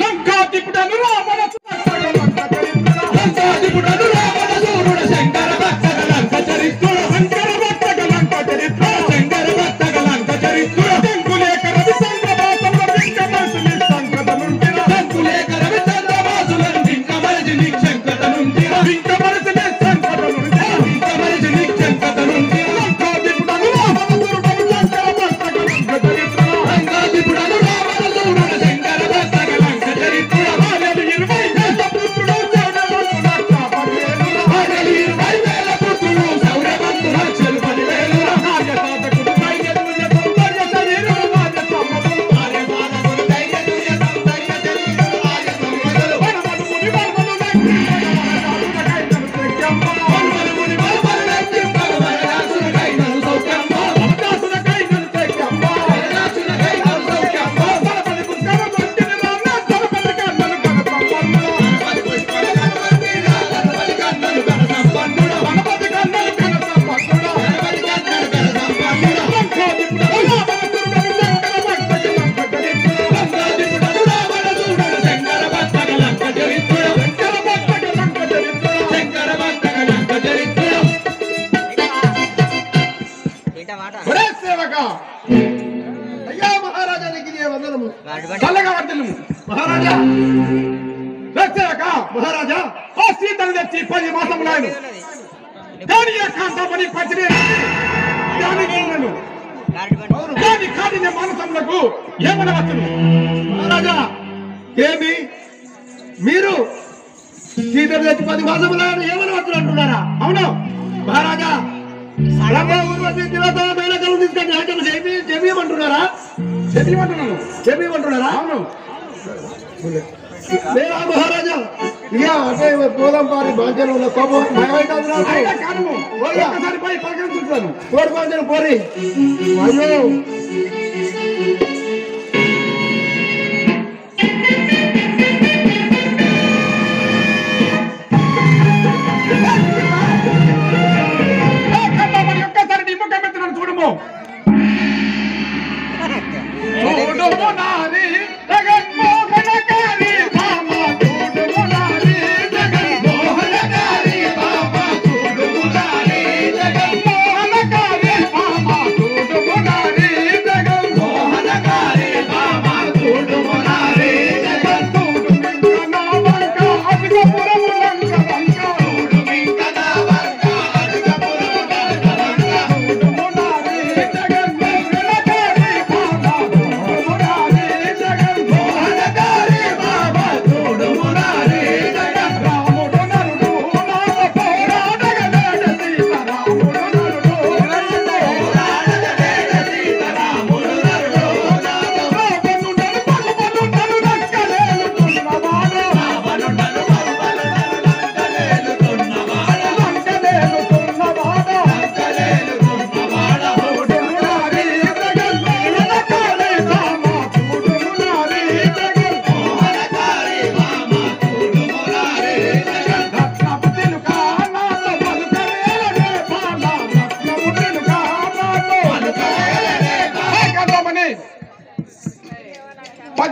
లంకాధిపుడను రావణ లంకాధిపుడను రావణ సూర్యుడ శంకర భక్తగ లంక చరిత్రుడ శంకర భక్తగ లంక చరిత్రుడ శంకర భక్తగ లంక చరిత్రుడ శంకులేక రవి చంద్రవాసుల లింకమర్జిని సంకట నుండిన శంకులేక రవి చంద్రవాసుల లింకమర్జిని సంకట నుండిన లింకమర్జిని సంకట నుండిన లింకమర్జిని సంకట నుండిన లంకాధిపుడను రావణ సూర్యుడ శంకర భక్తగ లంక చరిత్రుడ లంకాధిపుడను రావణ సూర్యుడ శంకర భక్తగ లంక చరిత్రుడ భార్యలు 20,000 పుత్రుడు అయ్యా మహారాజానికి వందనము చల్లగా వర్తిల్లుము మహారాజా మహారాజా ఆ సీతను తెచ్చి 10 మాసములాయను దాని ఏకాంతమని పచ్చిని దాని కాడిన మానసములకు ఏమనవచ్చును మహారాజా ఏమి మీరు సీతను తెచ్చి 10 మాసములాయను ఏమనవచ్చును అంటున్నారా అవును మహారాజా చెప్పమంటున్నారా అవును మహారాజా ఇక అంటే పోదాం పారి బాధ్యత కోపం ఒకసారి పోయి పలకరించుంటాను కోడి బాధ్యత పోరి అయ్యో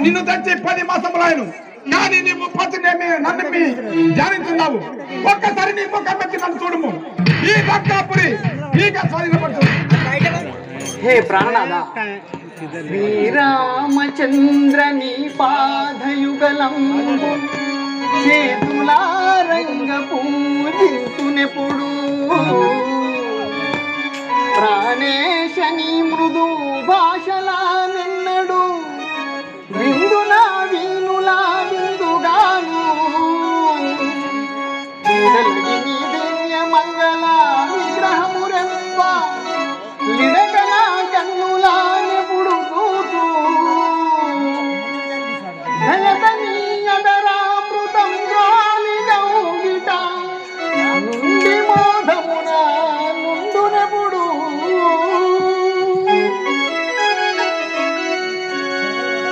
నిన్ను తెచ్చి 10 మాసములాయను కానీ నీవు పచ్చినేమి నన్ను ధ్యానించున్నావు ఒక్కసారి నీ ముఖం పెట్టి నన్ను చూడము ఈ లంకాపురి ఈగ స్వాధీనపడుతుంది హే ప్రాణనాథ శ్రీరామచంద్రని పాదయుగలంబు చేతులారంగ పూజింతునెప్పుడు ప్రాణేశని మృదు భాషలా నిన్నడు విందులా వీనులా విందుగాను నీ దివ్య మంగళ విగ్రహమురెంప లిడగల కన్నులా నెప్పుడు కూతూ దయదనీయదరామృతం గాలి గౌగిట నుండి మోధమున నుండునెప్పుడు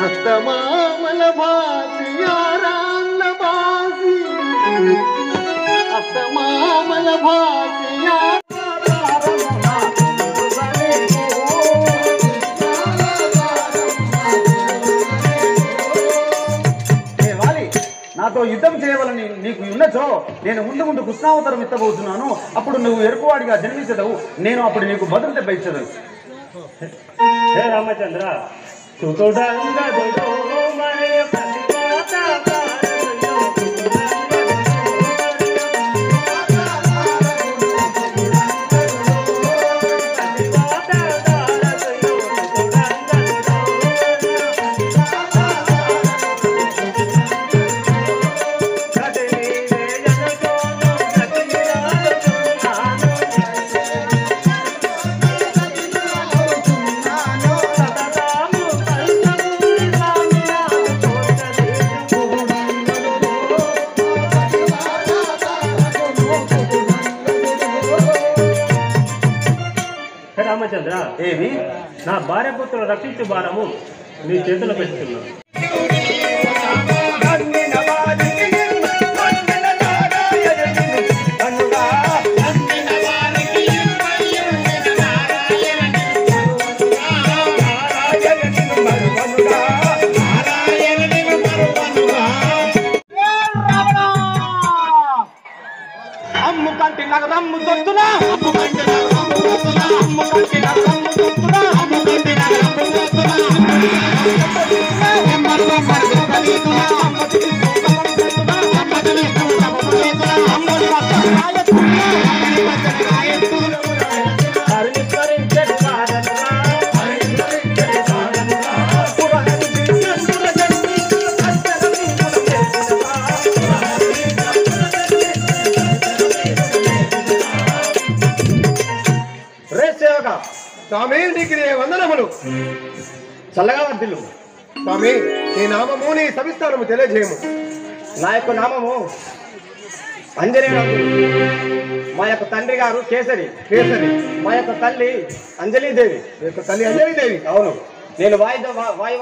అత్తమామల భాసి యారాన్న భాసి అత్తమామల భాసి యుద్ధం చేయవలని నీకు ఉన్నచో నేను ముందు ముందు కృష్ణావతారం ఎత్తబోతున్నాను. అప్పుడు నువ్వు ఎరుకువాడిగా జన్మించదవు. నేను అప్పుడు నీకు భద్రత ఇచ్చదు. హే రామచంద్ర రామచంద్ర ఏమి నా భార్య పుత్రులు రక్షించే భారము నీ చేతులు పెట్టుకున్నాను. అమ్ము కంటి నగరమ్ము తొత్తునా అమ్ము కంటి నగరమ్ము తొత్తునా అమ్ము కంటి నగరమ్ము తొత్తునా అమ్ము కంటి నగరమ్ము తొత్తునా ఎమ్మర్వ మర్గ కలితునా అమ్మటి తొత్తునా అమ్మటి తొత్తునా అమ్మటి రాయతునా అమ్మటి రాయతునా హరిస్వరించే సాధనరా హరిస్వరించే సాధనరా పురహరి దినసుర జంతి అచ్చరమి ముడచేసినవా స్వామి నీకు వందనములు. చల్లగా వర్ధిల్లు. స్వామి నీ నామము నీ సవిస్తారము తెలియజేయము. నా యొక్క నామము అంజనేయుడు. మా యొక్క తండ్రి గారు కేసరి. మా యొక్క తల్లి అంజలీదేవి. మీ యొక్క తల్లి అంజలీదేవి. అవును. నేను వాయు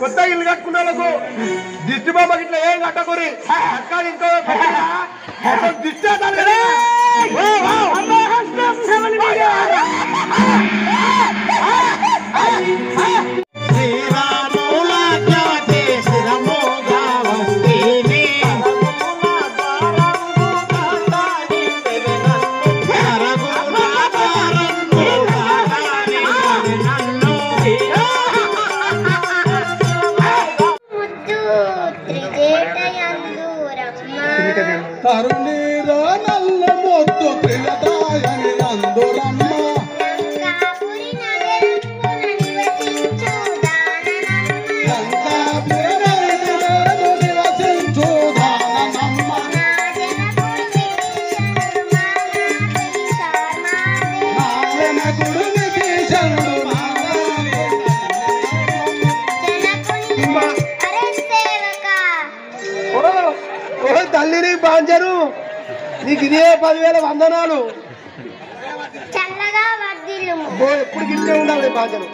కొత్త ఇల్లు కట్టుకున్న వాళ్ళకు దిష్టి బాబా ఇట్లా ఏం కట్టకూరి అక్కడ ఇంకో దిష్టి తరుణీరా నల్ల మొత్తు త్రిలదాయని అందురమ్మ తల్లిని బాంచరు నీకు ఇదే 10,000 వందనాలు. చల్లగా వర్ధిల్లుము. ఎప్పుడు గిట్టే ఉండాలి బాంచరు.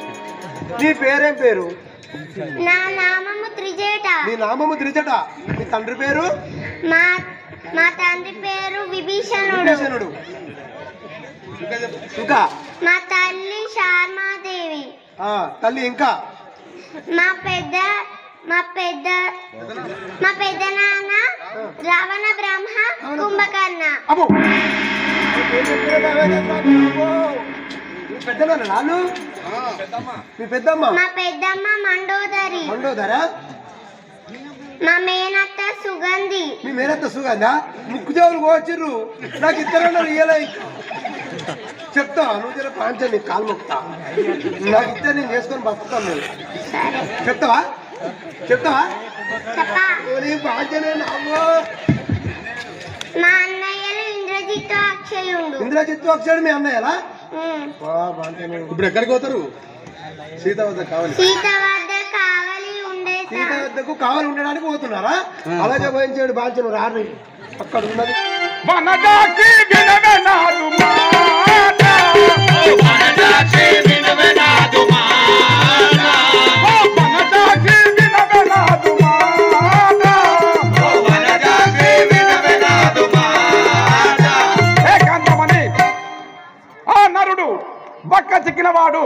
నీ పేరేం పేరు? నా నామము త్రిజేట. నీ నామము త్రిజట. నీ తండ్రి పేరు? మా తండ్రి పేరు విభీషణుడు. ఇంకా మా తల్లి శార్మాదేవి. తల్లి ఇంకా మా పెద్ద నాన్న రావణ బ్రహ్మ కుంభకర్ణ. అబ్బో పెద్దనాన్న నాను మీ పెద్దమ్మ? మా పెద్దమ్మ మండోదరి. మండోదరా? మా మేనత్త సుగంధి. మీ మేనత్త సుగంధా? ముక్కు చెవులు కోచిర్రు నాకు ఇద్దరన్నా ఇయ్యలే. చెప్తావా నువ్వు జర పాంచని కాలు మొక్తా నాకు ఇద్దరు నేను చేసుకొని బతుకుతాను నేను. చెప్తావా పాంచనే నామో. మా అన్నయ్యలు ఇంద్రజిత్తు అక్షయుడు. ఇంద్రజిత్తు అక్షయుడు మీ అన్నయ్యలా? ఇప్పుడు ఎక్కడికి పోతారు? సీత వద్ద కావాలి. సీత వద్దకు కావాలి ఉండడానికి పోతున్నారా? అలాగే పోయించాడు బాంచను రారు అక్కడ ఉన్నది. బక్క చిక్కినవాడు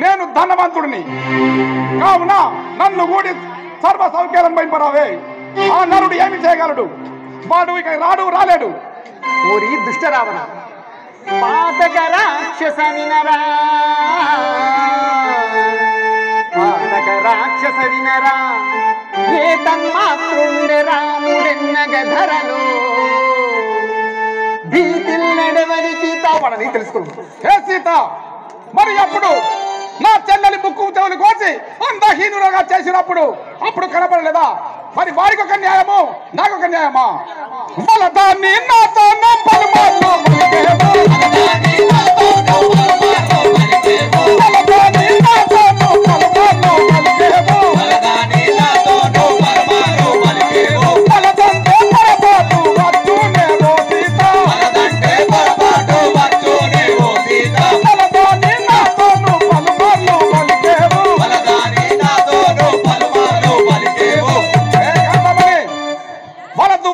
నేను ధనవంతుడిని కావున నన్ను కూడి సర్వ సౌఖ్యాలను పంపరావే. ఆ నరుడు ఏమి చేయగలడు? వాడు ఇక రాలేడు. ఓరి దుష్ట రావణ, పాతక రాక్షస వినరా ఏ తన్మాత్రుండె రాముడెన్నగ ధరలో భీతిల్లెడవని సీతావణని తెలుసుకున్నాడు. హే సీత, మరి అప్పుడు నా చెల్లెలి ముక్కు చెవులు కోసి అందహీనులుగా చేసినప్పుడు అప్పుడు కనపడలేదా? మరి వారికి ఒక న్యాయము, నాకు ఒక న్యాయమా? బలదాన్ని నాతో పలుమార్లు పలికేమో, బలదాన్ని నాతో పలుమార్లు పలికేమో, బలదంటే పొరపాటు వచ్చునేమో సీత, బలదాన్ని నాతో పలుమార్లు పలికేమో.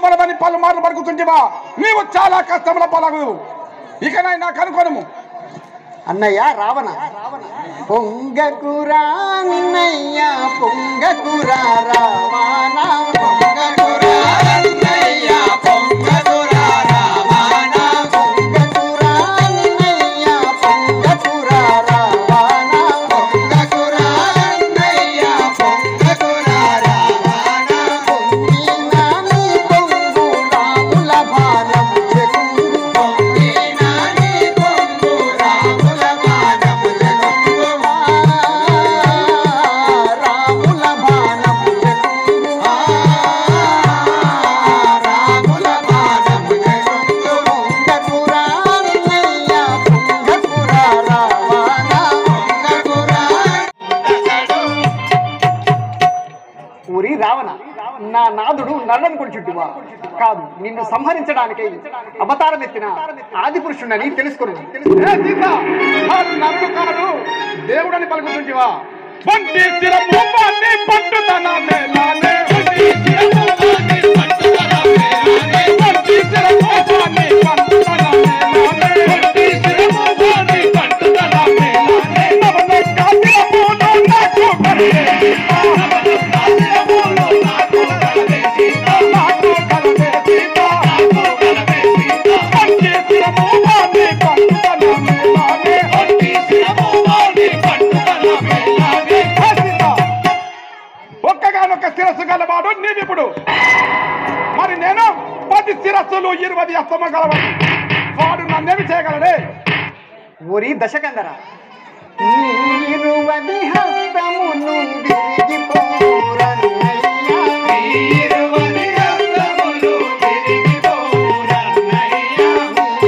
వలదని పలుమార్లు పలుకుతుంటివా? నీవు చాలా కష్టముల పలగు. ఇకనైనా కనుకొనుము. అన్నయ్య రావణ, పొంగకురా అన్నయ్య పొంగకురా రావణ, పొంగకురా అన్నయ్య పొంగకురా రావణ, పొంగకురా అన్నయ్య పొంగకురా రావణ, పొంగకురా అన్నయ్య పొంగకురా రావణ, పొంగినా నీ పొంగు రాముల భారం చెకుంగు, పొంగినా నీ పొంగు రాముల భారం చెకుంగు, రాముల భారం చెకుంగు, రాముల భారం చెకుంగు, పొంగకురా అన్నయ్య పొంగకురా రావణ, పొంగకురా. ఊరి రావణ, నా నాదుడు నల్లని కొడుచుట్టువా కాదు, నిన్ను సంహరించడానికై అవతారం ఎత్తిన ఆది పురుషుడని తెలుసుకున్నాను. హే సీత, వాడు నరుడు కాదు దేవుడని పలుకుతుంటివా? వంటి స్థిరము వాటి పట్టుదలమే లానే, వంటి స్థిరము వాటి పట్టుదలమే లానే, వంటి స్థిరము వాటి పట్టుదలమే లానే, వంటి స్థిరము వాటి పట్టుదలమే లానే. నవనొక్క స్థిరములో నాకు కలవే సీత, నవనొక్క స్థిరములో నాకు కలవే సీత, నాకు కలవే సీత, నాకు కలవే సీత. వంటి స్థిరము వాటి పట్టుదలమే లానే, వంటి స్థిరము వాటి పట్టుదలమే లానే. హే సీత, ఒక్కగానొక్క శిరస్సు గలవాడు నీవిప్పుడు. మరి నేను 10 శిరస్సులు 20 అస్తమ గలవాడు. వాడు నన్నేమి చేయగలడే? ఊరి దశకందర, నీరువది హస్తమును విరిగిపోరన్నయ్య, నీరువది హస్తమును విరిగిపోరన్నయ్య,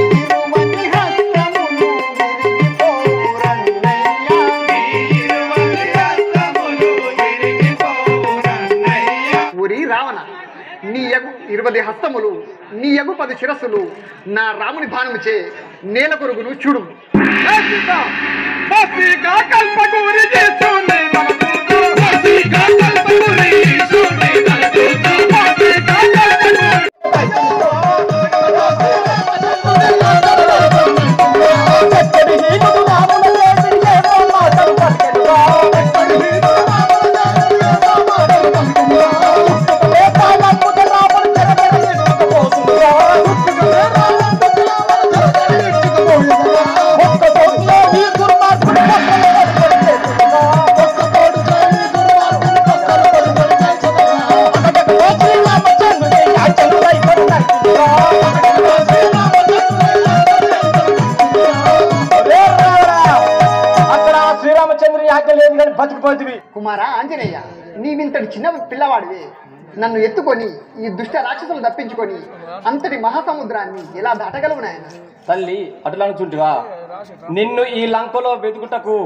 నీరువది హస్తమును విరిగిపోరన్నయ్య, నీరువది హస్తమును విరిగిపోరన్నయ్య. ఊరి రావణ, నీ యగు 20 హస్తములు, నీ యగు 10 శిరస్సులు నా రాముని బాణముచే నేల కొరుగును చూడు. కుమారా ఆంజనేయ, నీవింతటి చిన్న పిల్లవాడివి నన్ను ఎత్తుకొని ఈ దుష్ట రాక్షసులు తప్పించుకొని అంతటి మహాసముద్రాన్ని ఎలా దాటగలవు నాయన? తల్లి అటులనుచుంటివా? నిన్ను ఈ లంకలో వెతుకుటకు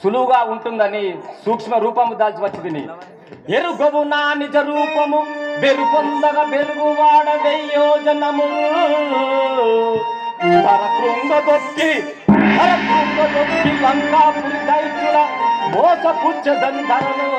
సులువుగా ఉంటుందని సూక్ష్మ రూపము దాల్చి వచ్చి తిని ఎరుగవు నా నిజ రూపము వెరుపొందగ వెలుగువాడ వెయ్యోజనము పరకృంగదొక్కి లంకాపురి దైత్యుల మోసపుచ్చదంధరలో